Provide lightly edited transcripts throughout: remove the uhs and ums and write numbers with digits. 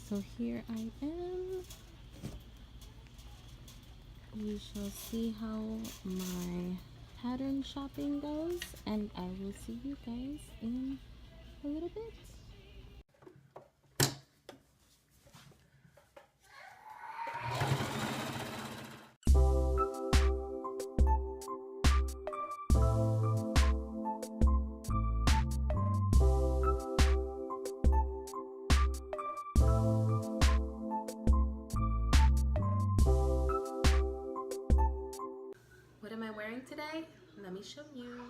So here I am. We shall see how my pattern shopping goes, and I will see you guys in a little bit. What am I wearing today? Let me show you.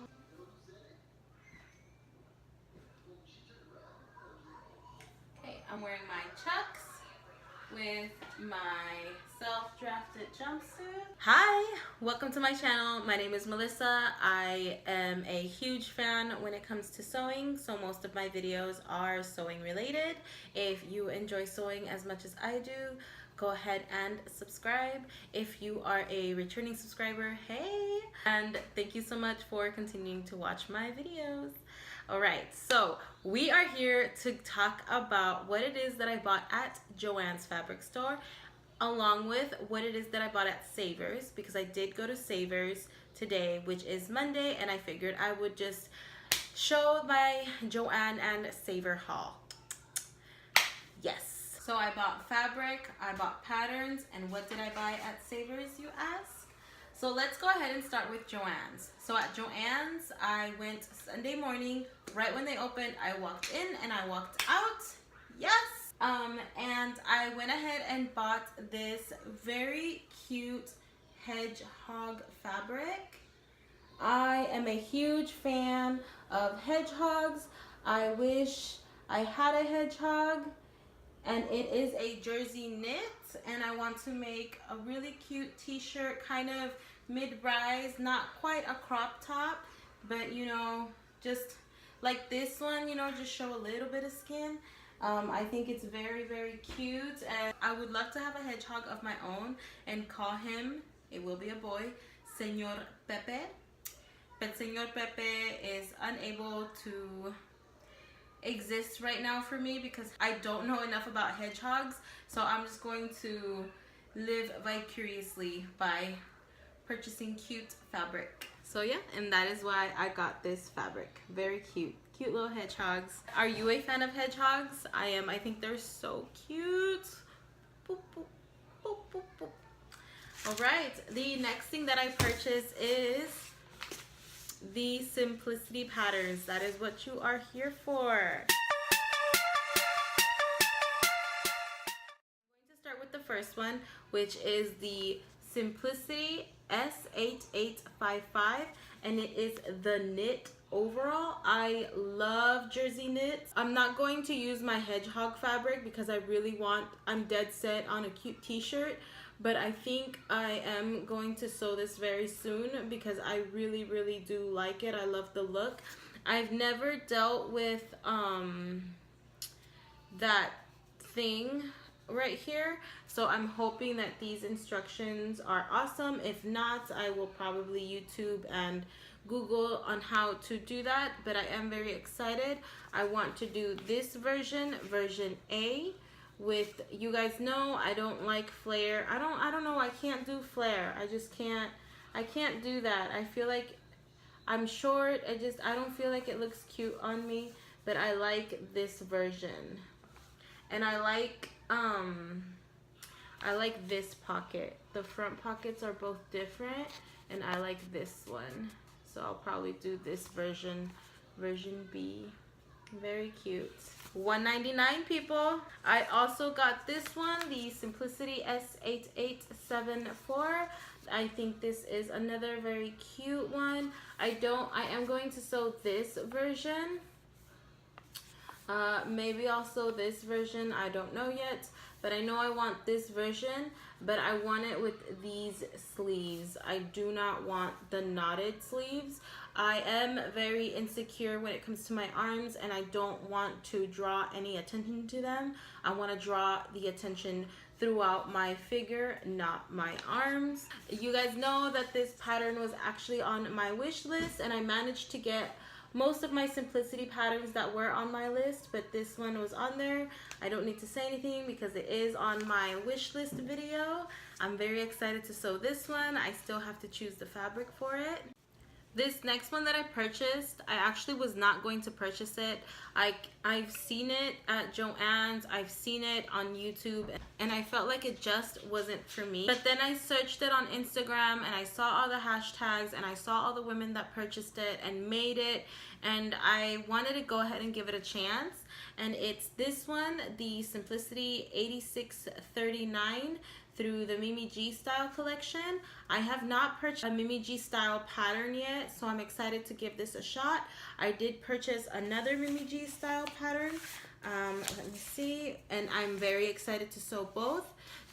Okay, I'm wearing my Chucks with my self-drafted jumpsuit. Hi, welcome to my channel. My name is Melissa. I am a huge fan when it comes to sewing, so most of my videos are sewing related. If you enjoy sewing as much as I do, go ahead and subscribe. If you are a returning subscriber, hey! And thank you so much for continuing to watch my videos. All right, so we are here to talk about what it is that I bought at Joann's fabric store, along with what it is that I bought at Savers, because I did go to Savers today, which is Monday, and I figured I would just show my Joann and Saver haul. Yes. So I bought fabric, I bought patterns, and what did I buy at Savers, you ask? So let's go ahead and start with Joann's. So at Joann's, I went Sunday morning, right when they opened. I walked in and I walked out. Yes! And I went ahead and bought this very cute hedgehog fabric. I am a huge fan of hedgehogs. I wish I had a hedgehog. And it is a jersey knit, and I want to make a really cute t-shirt, kind of mid-rise, not quite a crop top, but you know, just like this one, you know, just show a little bit of skin. I think it's very, very cute, and I would love to have a hedgehog of my own and call him, it will be a boy, Señor Pepe. But Señor Pepe is unable to exist right now for me because I don't know enough about hedgehogs, so I'm just going to live vicariously by purchasing cute fabric. So yeah, and that is why I got this fabric. Very cute little hedgehogs. Are you a fan of hedgehogs? I am. I think they're so cute. Boop, boop, boop, boop, boop. All right, the next thing that I purchased is the simplicity patterns. That is what you are here for. I'm going to start with the first one, which is the Simplicity S8855, and it is the knit overall. I love jersey knits. I'm not going to use my hedgehog fabric because I'm dead set on a cute t-shirt, but I think I am going to sew this very soon because I really, really do like it. I love the look. I've never dealt with that thing right here, so I'm hoping that these instructions are awesome. If not, I will probably YouTube and Google on how to do that, but I am very excited. I want to do this version A. With, you guys know I don't like flare. I don't know, I can't do flare. I can't do that. I feel like I'm short. I don't feel like it looks cute on me, but I like this version. And I like this pocket. The front pockets are both different, and I like this one. So I'll probably do this version B. Very cute. $1.99, people. I also got this one, the Simplicity S8874. I think this is another very cute one. I am going to sew this version. Maybe I'll sew this version. I don't know yet, but I know I want this version, but I want it with these sleeves. I do not want the knotted sleeves. I am very insecure when it comes to my arms, and I don't want to draw any attention to them. I want to draw the attention throughout my figure, not my arms. You guys know that this pattern was actually on my wish list, and I managed to get most of my simplicity patterns that were on my list, but this one was on there. I don't need to say anything because it is on my wish list video. I'm very excited to sew this one. I still have to choose the fabric for it. This next one that I purchased, I actually was not going to purchase it. I've seen it at Joann's, I've seen it on YouTube, and I felt like it just wasn't for me. But then I searched it on Instagram and I saw all the hashtags and I saw all the women that purchased it and made it, and I wanted to go ahead and give it a chance. And it's this one, the Simplicity 8639 through the Mimigstyle collection. I have not purchased a Mimigstyle pattern yet, so I'm excited to give this a shot. I did purchase another Mimigstyle pattern. Let me see, and I'm very excited to sew both.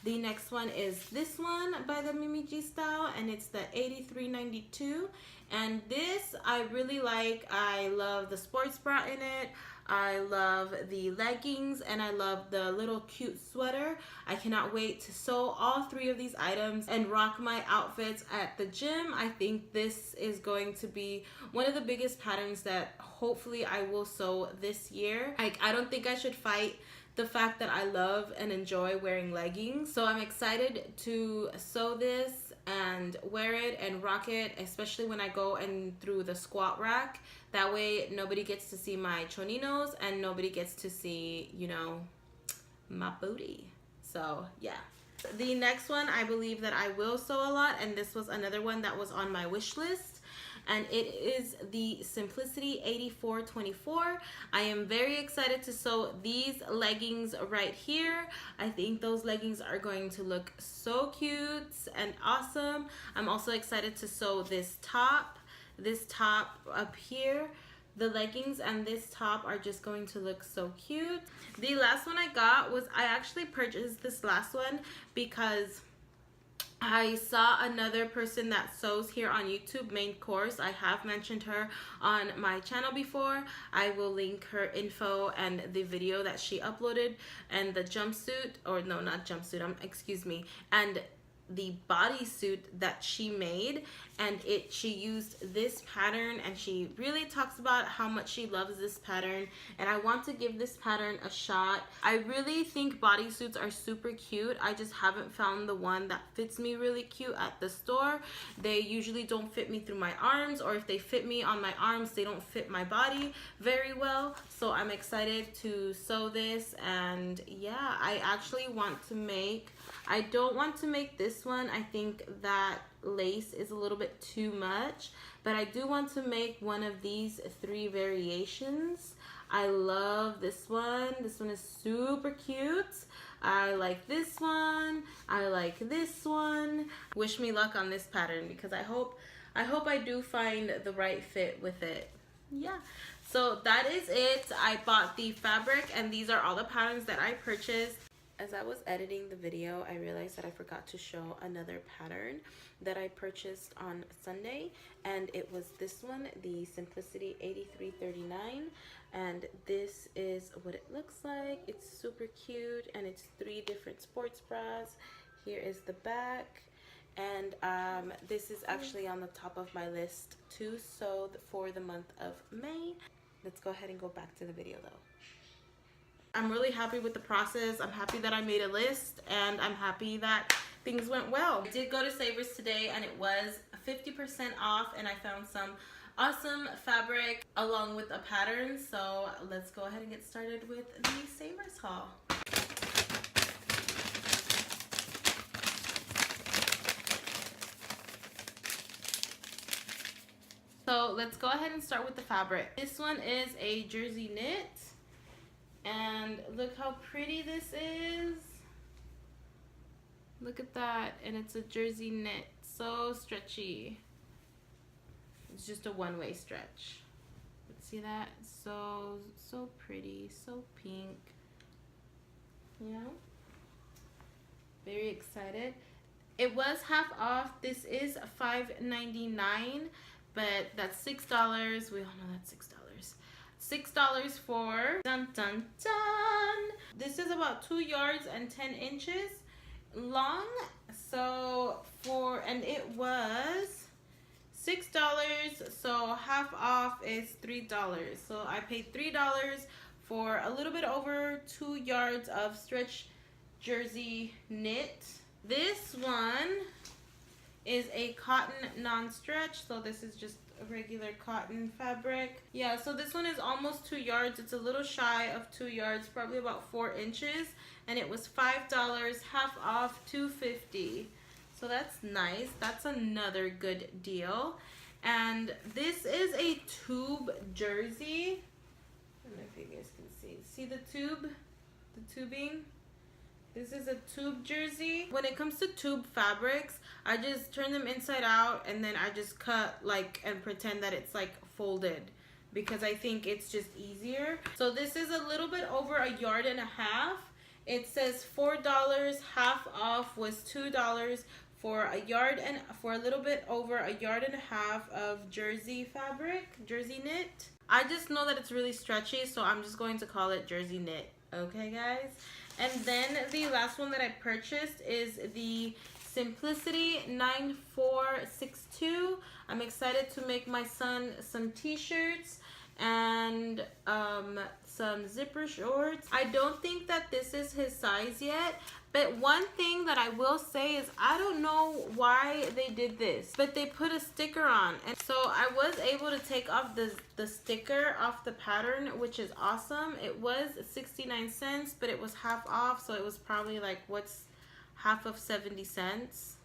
The next one is this one by the Mimigstyle, and it's the 8392. And this I really like. I love the sports bra in it. I love the leggings, and I love the little cute sweater. I cannot wait to sew all three of these items and rock my outfits at the gym. I think this is going to be one of the biggest patterns that hopefully I will sew this year. I don't think I should fight the fact that I love and enjoy wearing leggings. So I'm excited to sew this and wear it and rock it, especially when I go and through the squat rack. That way nobody gets to see my choninos and nobody gets to see, you know, my booty. So yeah. The next one I believe that I will sew a lot, and this was another one that was on my wish list, and it is the Simplicity 8424. I am very excited to sew these leggings right here. I think those leggings are going to look so cute and awesome. I'm also excited to sew this top up here. The leggings and this top are just going to look so cute. The last one I got was, I actually purchased this last one because I saw another person that sews here on YouTube, Manecoarse. I have mentioned her on my channel before. I will link her info and the video that she uploaded, and the jumpsuit, or no, not jumpsuit, excuse me, and the bodysuit that she made, and she used this pattern, and she really talks about how much she loves this pattern, and I want to give this pattern a shot. I really think bodysuits are super cute. I just haven't found the one that fits me really cute at the store. They usually don't fit me through my arms, or if they fit me on my arms, they don't fit my body very well. So I'm excited to sew this, and yeah, I actually want to make, I don't want to make this one. I think that lace is a little bit too much, but I do want to make one of these three variations. I love this one. This one is super cute. I like this one. I like this one. Wish me luck on this pattern, because I hope I do find the right fit with it. Yeah, so that is it. I bought the fabric, and these are all the patterns that I purchased. As I was editing the video, I realized that I forgot to show another pattern that I purchased on Sunday, and it was this one, the Simplicity 8339, and this is what it looks like. It's super cute, and it's 3 different sports bras. Here is the back, and this is actually on the top of my list to sew for the month of May. Let's go ahead and go back to the video though. I'm really happy with the process. I'm happy that I made a list, and I'm happy that things went well. I did go to Savers today, and it was 50% off, and I found some awesome fabric along with a pattern. So let's go ahead and get started with the Savers haul. So let's go ahead and start with the fabric. This one is a jersey knit. And look how pretty this is. Look at that. And it's a jersey knit. So stretchy. It's just a one-way stretch. But see that? So pretty. So pink. Yeah. Very excited. It was half off. This is $5.99, but that's $6. We all know that's $6. $6 for dun dun dun. This is about 2 yards and 10 inches long. So and it was $6, so half off is $3. So I paid $3 for a little bit over 2 yards of stretch jersey knit. This one is a cotton non-stretch, so this is just a regular cotton fabric. Yeah, so this one is almost 2 yards. It's a little shy of 2 yards, probably about 4 inches, and it was $5, half off $2.50. So that's nice. That's another good deal. And this is a tube jersey. I don't know if you guys can see. See the tube? The tubing? This is a tube jersey. When it comes to tube fabrics, I just turn them inside out and then I just cut like and pretend that it's like folded because I think it's just easier. So this is a little bit over 1.5 yards. It says $4, half off was $2 for a little bit over 1.5 yards of jersey fabric, jersey knit. I just know that it's really stretchy, so I'm just going to call it jersey knit. Okay, guys? And then the last one that I purchased is the Simplicity 9462. I'm excited to make my son some t-shirts and some zipper shorts. I don't think that this is his size yet, but one thing that I will say is I don't know why they did this, but they put a sticker on, and so I was able to take off the sticker off the pattern, which is awesome. It was 69 cents, but it was half off, so it was probably like, what's half of 70 cents?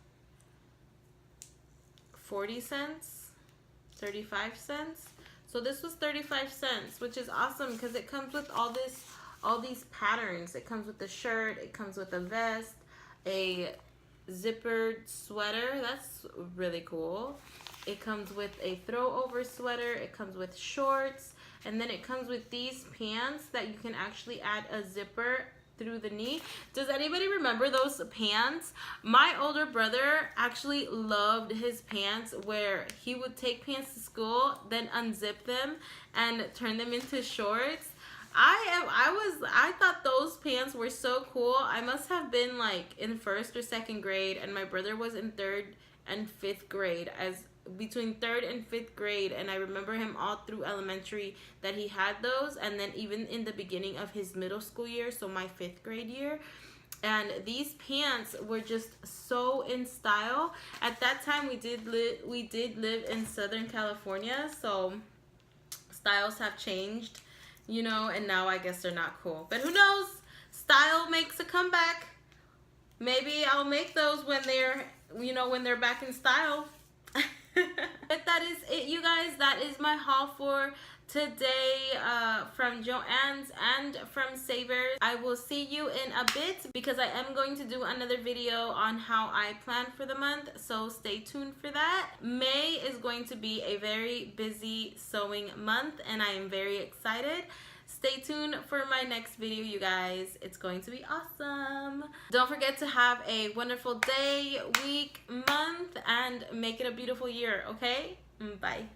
40 cents? 35 cents? So this was 35 cents, which is awesome because it comes with all these patterns. It comes with the shirt, it comes with a vest, a zippered sweater. That's really cool. It comes with a throw over sweater, it comes with shorts, and then it comes with these pants that you can actually add a zipper through the knee. Does anybody remember those pants? My older brother actually loved his pants where he would take pants to school, then unzip them and turn them into shorts. I thought those pants were so cool. I must have been like in 1st or 2nd grade, and my brother was in 3rd and 5th grade, between 3rd and 5th grade, and I remember him all through elementary that he had those, and then even in the beginning of his middle school year, so my 5th grade year. And these pants were just so in style. At that time, we did live in Southern California, so styles have changed, you know, and now I guess they're not cool. But who knows? Style makes a comeback. Maybe I'll make those when they're, you know, when they're back in style. But that is it, you guys. That is my haul for today from Joann's and from Savers. I will see you in a bit because I am going to do another video on how I plan for the month, so stay tuned for that. May is going to be a very busy sewing month and I am very excited. Stay tuned for my next video, you guys. It's going to be awesome. Don't forget to have a wonderful day, week, month, and make it a beautiful year, okay? Bye.